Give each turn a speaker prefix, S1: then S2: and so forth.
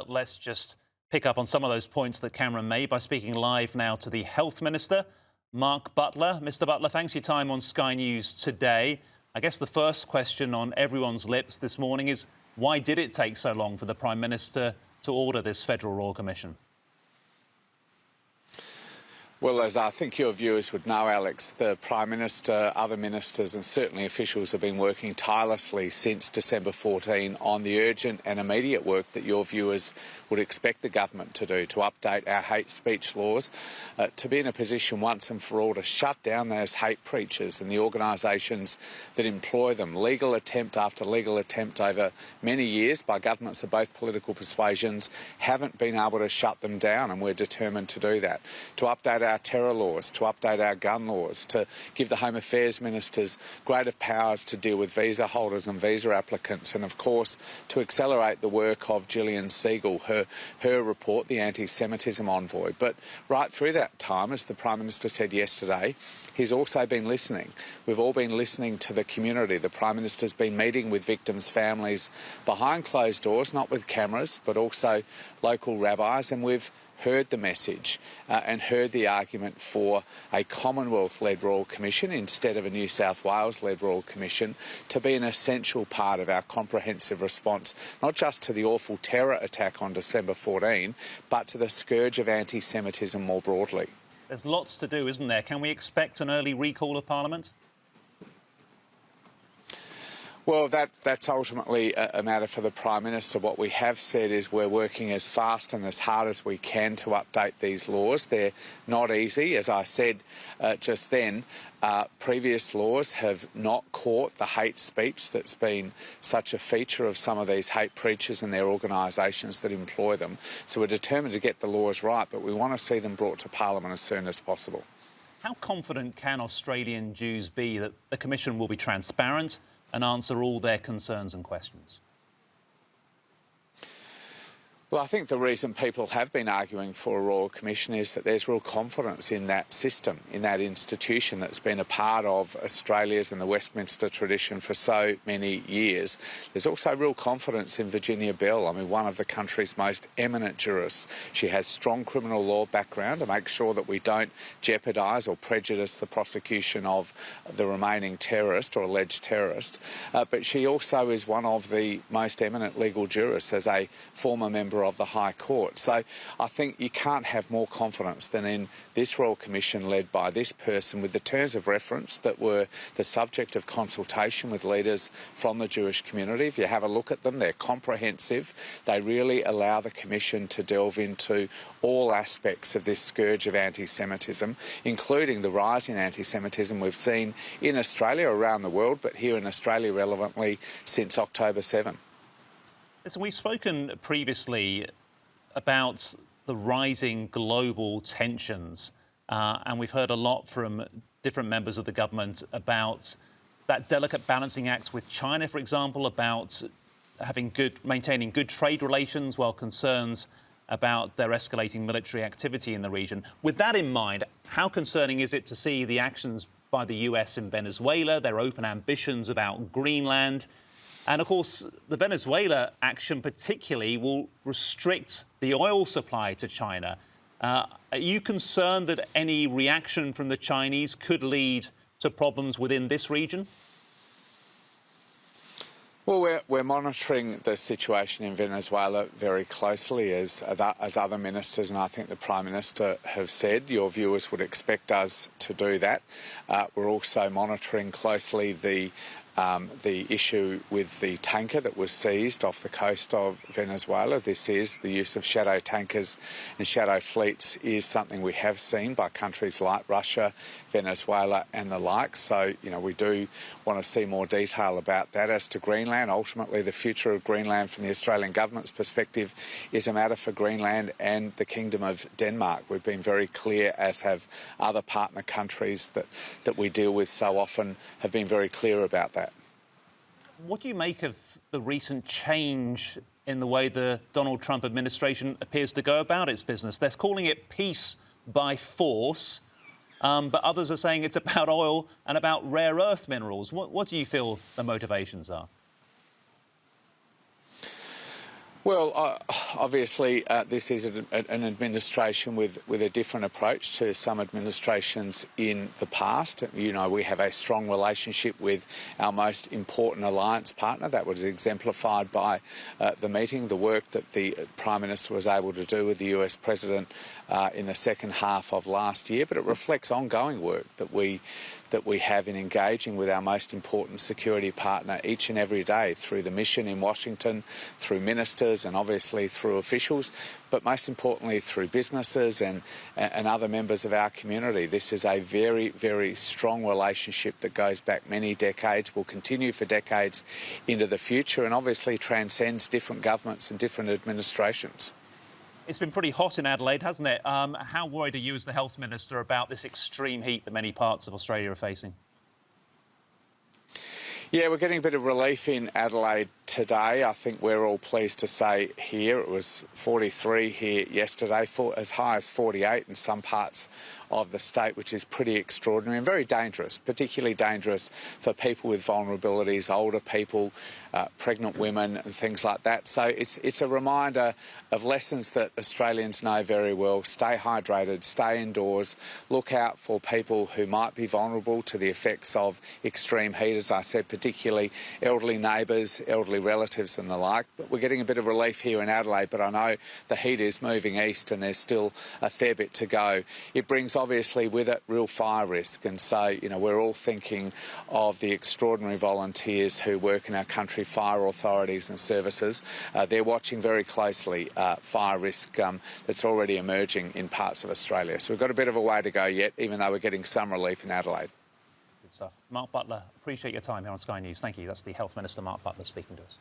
S1: Let's just pick up on some of those points that Cameron made by speaking live now to the Health Minister, Mark Butler. Mr Butler, thanks for your time on Sky News today. I guess the first question on everyone's lips this morning is, why did it take so long for the Prime Minister to order this Federal Royal Commission?
S2: Well, as I think your viewers would know, Alex, the Prime Minister, other ministers and certainly officials have been working tirelessly since December 14 on the urgent and immediate work that your viewers would expect the government to do, to update our hate speech laws, to be in a position once and for all to shut down those hate preachers and the organisations that employ them. Legal attempt after legal attempt over many years by governments of both political persuasions haven't been able to shut them down, and we're determined to do that. To update our terror laws, to update our gun laws, to give the Home Affairs ministers greater powers to deal with visa holders and visa applicants, and of course to accelerate the work of Gillian Siegel, her report, the anti-Semitism envoy. But right through that time, as the Prime Minister said yesterday, he's also been listening. We've all been listening to the community. The Prime Minister's been meeting with victims' families behind closed doors, not with cameras, but also local rabbis, and we've heard the message and heard the argument for a Commonwealth-led Royal Commission instead of a New South Wales-led Royal Commission to be an essential part of our comprehensive response, not just to the awful terror attack on December 14, but to the scourge of anti-Semitism more broadly.
S1: There's lots to do, isn't there? Can we expect an early recall of Parliament?
S2: Well, that's ultimately a matter for the Prime Minister. What we have said is we're working as fast and as hard as we can to update these laws. They're not easy. As I said just then, previous laws have not caught the hate speech that's been such a feature of some of these hate preachers and their organisations that employ them. So we're determined to get the laws right, but we want to see them brought to Parliament as soon as possible.
S1: How confident can Australian Jews be that the Commission will be transparent and answer all their concerns and questions?
S2: Well, I think the reason people have been arguing for a Royal Commission is that there's real confidence in that system, in that institution that's been a part of Australia's and the Westminster tradition for so many years. There's also real confidence in Virginia Bell, one of the country's most eminent jurists. She has strong criminal law background to make sure that we don't jeopardise or prejudice the prosecution of the remaining terrorist or alleged terrorist. But she also is one of the most eminent legal jurists as a former member of the High Court. So I think you can't have more confidence than in this Royal Commission led by this person, with the terms of reference that were the subject of consultation with leaders from the Jewish community. If you have a look at them, they're comprehensive. They really allow the Commission to delve into all aspects of this scourge of anti-Semitism, including the rise in anti-Semitism we've seen in Australia, around the world, but here in Australia relevantly since October 7.
S1: Listen, we've spoken previously about the rising global tensions, and we've heard a lot from different members of the government about that delicate balancing act with China, for example, about maintaining good trade relations while concerns about their escalating military activity in the region. With that in mind, how concerning is it to see the actions by the US in Venezuela, their open ambitions about Greenland? And, of course, the Venezuela action particularly will restrict the oil supply to China. Are you concerned that any reaction from the Chinese could lead to problems within this region?
S2: Well, we're monitoring the situation in Venezuela very closely, as other ministers and I think the Prime Minister have said. Your viewers would expect us to do that. We're also monitoring closely the issue with the tanker that was seized off the coast of Venezuela. The use of shadow tankers and shadow fleets is something we have seen by countries like Russia, Venezuela and the like. So, we do want to see more detail about that. As to Greenland, ultimately the future of Greenland from the Australian government's perspective is a matter for Greenland and the Kingdom of Denmark. We've been very clear, as have other partner countries that we deal with so often, have been very clear about that.
S1: What do you make of the recent change in the way the Donald Trump administration appears to go about its business? They're calling it peace by force, but others are saying it's about oil and about rare earth minerals. What do you feel the motivations are?
S2: Well, obviously, this is an administration with a different approach to some administrations in the past. You know, we have a strong relationship with our most important alliance partner. That was exemplified by the meeting, the work that the Prime Minister was able to do with the US President in the second half of last year. But it reflects ongoing work that we have in engaging with our most important security partner each and every day through the mission in Washington, through ministers and obviously through officials, but most importantly through businesses and other members of our community. This is a very, very strong relationship that goes back many decades, will continue for decades into the future, and obviously transcends different governments and different administrations.
S1: It's been pretty hot in Adelaide, hasn't it? How worried are you as the Health Minister about this extreme heat that many parts of Australia are facing?
S2: Yeah, we're getting a bit of relief in Adelaide today. I think we're all pleased to say here it was 43 here yesterday, as high as 48 in some parts of the state, which is pretty extraordinary and very dangerous, particularly dangerous for people with vulnerabilities, older people, pregnant women and things like that. So it's a reminder of lessons that Australians know very well. Stay hydrated, stay indoors, look out for people who might be vulnerable to the effects of extreme heat, as I said, particularly elderly neighbours, elderly relatives and the like. But we're getting a bit of relief here in Adelaide, but I know the heat is moving east and there's still a fair bit to go. It brings obviously with it real fire risk, and so, you know, we're all thinking of the extraordinary volunteers who work in our country fire authorities and services. They're watching very closely fire risk that's already emerging in parts of Australia. So we've got a bit of a way to go yet, even though we're getting some relief in Adelaide.
S1: Good stuff. Mark Butler, appreciate your time here on Sky News. Thank you. That's the Health Minister, Mark Butler, speaking to us.